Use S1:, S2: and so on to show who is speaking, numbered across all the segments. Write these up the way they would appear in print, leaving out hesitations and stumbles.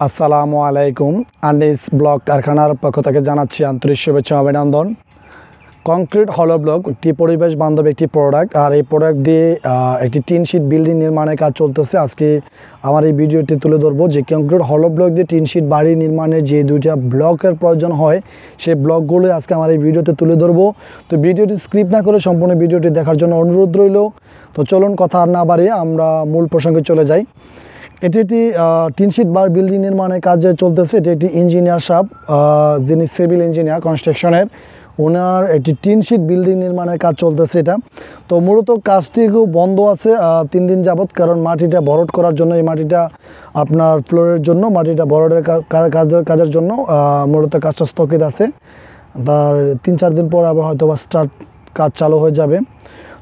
S1: আসসালামু আলাইকুম। আনিস ব্লক কারখানার পক্ষ থেকে জানাচ্ছি আন্তরিক শুভেচ্ছা অভিনন্দন। কংক্রিট হলো ব্লক একটি পরিবেশ বান্ধব একটি প্রোডাক্ট, আর এই প্রোডাক্ট দিয়ে একটি টিন শিট বিল্ডিং নির্মাণের কাজ চলতেছে। আজকে আমার এই ভিডিওটি তুলে ধরবো যে কংক্রিট হলো ব্লক দিয়ে টিন শিট বাড়ি নির্মাণের যে দুইটা ব্লকের প্রয়োজন হয়, সেই ব্লকগুলো আজকে আমার এই ভিডিওতে তুলে ধরবো। তো ভিডিওটি স্ক্রিপ্ট না করে সম্পূর্ণ ভিডিওটি দেখার জন্য অনুরোধ রইল। তো চলুন কথা আর না বাড়িয়ে আমরা মূল প্রসঙ্গে চলে যাই। এটি একটি টিন শিট বার বিল্ডিং নির্মাণের কাজে চলতেছে। এটি একটি ইঞ্জিনিয়ার সাহেব, যিনি সিভিল ইঞ্জিনিয়ার কনস্ট্রাকশনের, ওনার একটি টিন শিট বিল্ডিং নির্মাণের কাজ চলতেছে এটা। তো মূলত কাজটি বন্ধ আছে 3 দিন যাবৎ, কারণ মাটিটা ভরট করার জন্য, এই মাটিটা আপনার ফ্লোরের জন্য, মাটিটা ভরটের কাজের জন্য মূলত কাজটা স্থগিত আছে। তার 3-4 দিন পর আবার হয়তো বা কাজ চালু হয়ে যাবে।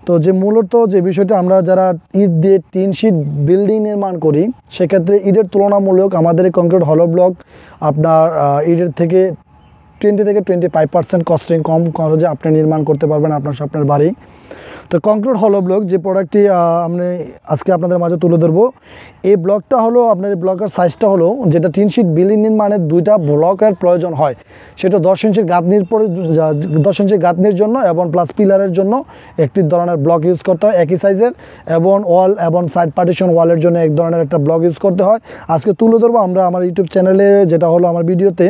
S1: তো যে মূলত যে বিষয়টা, আমরা যারা ইট দিয়ে টিন শিট বিল্ডিং নির্মাণ করি, সেক্ষেত্রে ইটের তুলনামূলক আমাদের এই কংক্রিট হলো ব্লক আপনার ইটের থেকে 20 থেকে 25% কস্টিং কম খরচে আপনি নির্মাণ করতে পারবেন আপনার স্বপ্নের বাড়ি। তো কংক্রিট হলো ব্লক যে প্রোডাক্টটি আমি আজকে আপনাদের মাঝে তুলে ধরবো, এই ব্লকটা হলো আপনার এই ব্লকের সাইজটা হলো, যেটা টিন শিট বিল্ডিং নির্মাণের দুইটা ব্লকের প্রয়োজন হয়, সেটা 10 ইঞ্চি গাঁথনির পরে 10 ইঞ্চি গাঁথনির জন্য এবং প্লাস পিলারের জন্য একটি ধরনের ব্লক ইউজ করতে হয় একই সাইজের, এবং ওয়াল এবং সাইড পার্টিশন ওয়ালের জন্য এক ধরনের একটা ব্লক ইউজ করতে হয়। আজকে তুলে ধরবো আমরা আমার ইউটিউব চ্যানেলে, যেটা হলো আমার ভিডিওতে,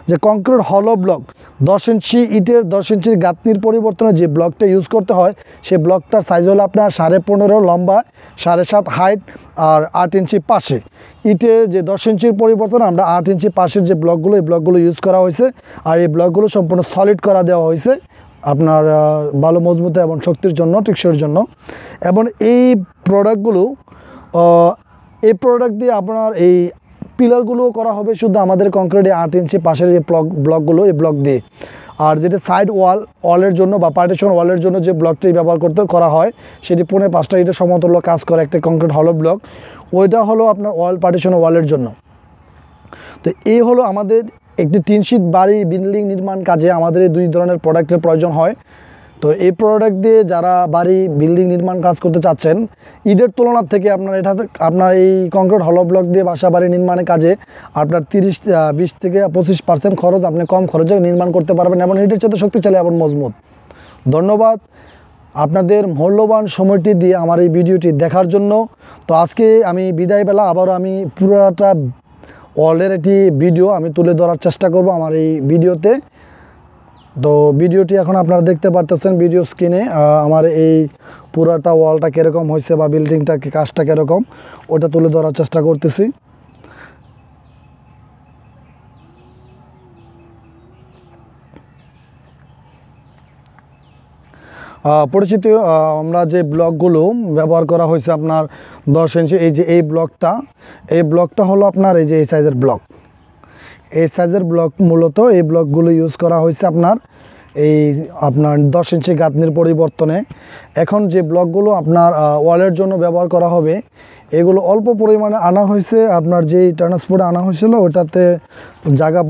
S1: যে কংক্রিট হলো ব্লক 10 ইঞ্চি ইটের 10 ইঞ্চির গাঁথনির পরিবর্তনে যে ব্লকটা ইউজ করতে হয়, সে ব্লকটার সাইজ হলো আপনার 15.5 লম্বা, 7.5 হাইট আর 8 ইঞ্চি পাশে। ইটের যে 10 ইঞ্চির পরিবর্তনে আমরা 8 ইঞ্চি পাশের যে ব্লকগুলো, এই ব্লকগুলো ইউজ করা হয়েছে। আর এই ব্লকগুলো সম্পূর্ণ সলিড করা দেওয়া হয়েছে আপনার ভালো মজবুত এবং শক্তির জন্য, টেকসইয়ের জন্য। এবং এই প্রোডাক্ট দিয়ে আপনার এই পিলারগুলোও করা হবে শুধু আমাদের কংক্রিটে 8 ইঞ্চি পাশের যে ব্লকগুলো, এই ব্লক দিয়ে। আর যেটা সাইড ওয়ালের জন্য বা পার্টিশন ওয়ালের জন্য যে ব্লকটি ব্যবহার করা হয়, সেটি 5.5 ইটের সমতুল্য কাজ করে একটা কংক্রিট হলো ব্লক, ওইটা হলো আপনার পার্টিশন ওয়ালের জন্য। তো এই হলো আমাদের একটি টিন শিট বাড়ি বিল্ডিং নির্মাণ কাজে আমাদের এই 2 ধরনের প্রোডাক্টের প্রয়োজন হয়। তো এই প্রোডাক্ট দিয়ে যারা বাড়ি বিল্ডিং নির্মাণ কাজ করতে চাচ্ছেন, ইটের তুলনার থেকে আপনার এই কংক্রিট হলো ব্লক দিয়ে বাসা বাড়ি নির্মাণের কাজে আপনার 20 থেকে 25% খরচ আপনি কম খরচে নির্মাণ করতে পারবেন, এবং ইটের চেয়ে শক্তিশালী এবং মজবুত। ধন্যবাদ আপনাদের মূল্যবান সময়টি দিয়ে আমার এই ভিডিওটি দেখার জন্য। তো আজকে আমি বিদায়বেলা আবারও আমি পুরোটা ওয়ালের একটি ভিডিও আমি তুলে ধরার চেষ্টা করব আমার এই ভিডিওতে। তো ভিডিওটি এখন আপনারা দেখতে পারতেছেন ভিডিও স্ক্রিনে, আমার এই পুরাটা ওয়ালটা কীরকম হয়েছে বা বিল্ডিংটা কাজটা কীরকম, ওটা তুলে ধরার চেষ্টা করতেছি। পরিচিত আমরা যে ব্লকগুলো ব্যবহার করা হয়েছে আপনার 10 ইঞ্চি, এই ব্লকটা হলো আপনার এই যে এই সাইজের ব্লক, এই সাইজের ব্লক, মূলত এই ব্লকগুলো ইউজ করা হয়েছে আপনার 10 ইঞ্চি গাঁথনির পরিবর্তনে। এখন যে ব্লকগুলো আপনার ওয়ালের জন্য ব্যবহার করা হবে, এগুলো অল্প পরিমাণে আনা হয়েছে। আপনার যেই ট্রান্সপোর্টে আনা হয়েছিল, ওটাতে জায়গা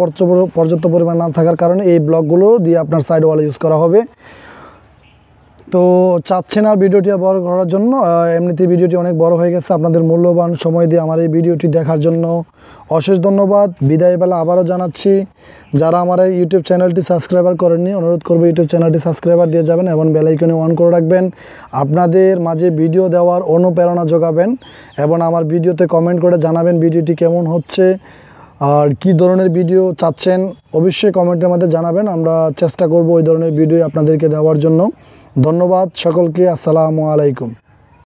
S1: পর্যাপ্ত পরিমাণ না থাকার কারণে এই ব্লকগুলো দিয়ে আপনার সাইড ওয়াল ইউজ করা হবে। তো চাচ্ছেন আর ভিডিওটি আর বড় করার জন্য, এমনিতেই ভিডিওটি অনেক বড় হয়ে গেছে। আপনাদের মূল্যবান সময় দিয়ে আমার এই ভিডিওটি দেখার জন্য অশেষ ধন্যবাদ। বিদায়বেলা আবারও জানাচ্ছি, যারা আমার এই ইউটিউব চ্যানেলটি সাবস্ক্রাইবার করেননি, অনুরোধ করবো ইউটিউব চ্যানেলটি সাবস্ক্রাইবার দিয়ে যাবেন এবং বেল আইকনে অন করে রাখবেন। আপনাদের মাঝে ভিডিও দেওয়ার অনুপ্রেরণা যোগাবেন এবং আমার ভিডিওতে কমেন্ট করে জানাবেন ভিডিওটি কেমন হচ্ছে আর কি ধরনের ভিডিও চাচ্ছেন, অবশ্যই কমেন্টের মধ্যে জানাবেন। আমরা চেষ্টা করব ওই ধরনের ভিডিও আপনাদেরকে দেওয়ার জন্য। ধন্যবাদ সকলকে। আসসালামু আলাইকুম।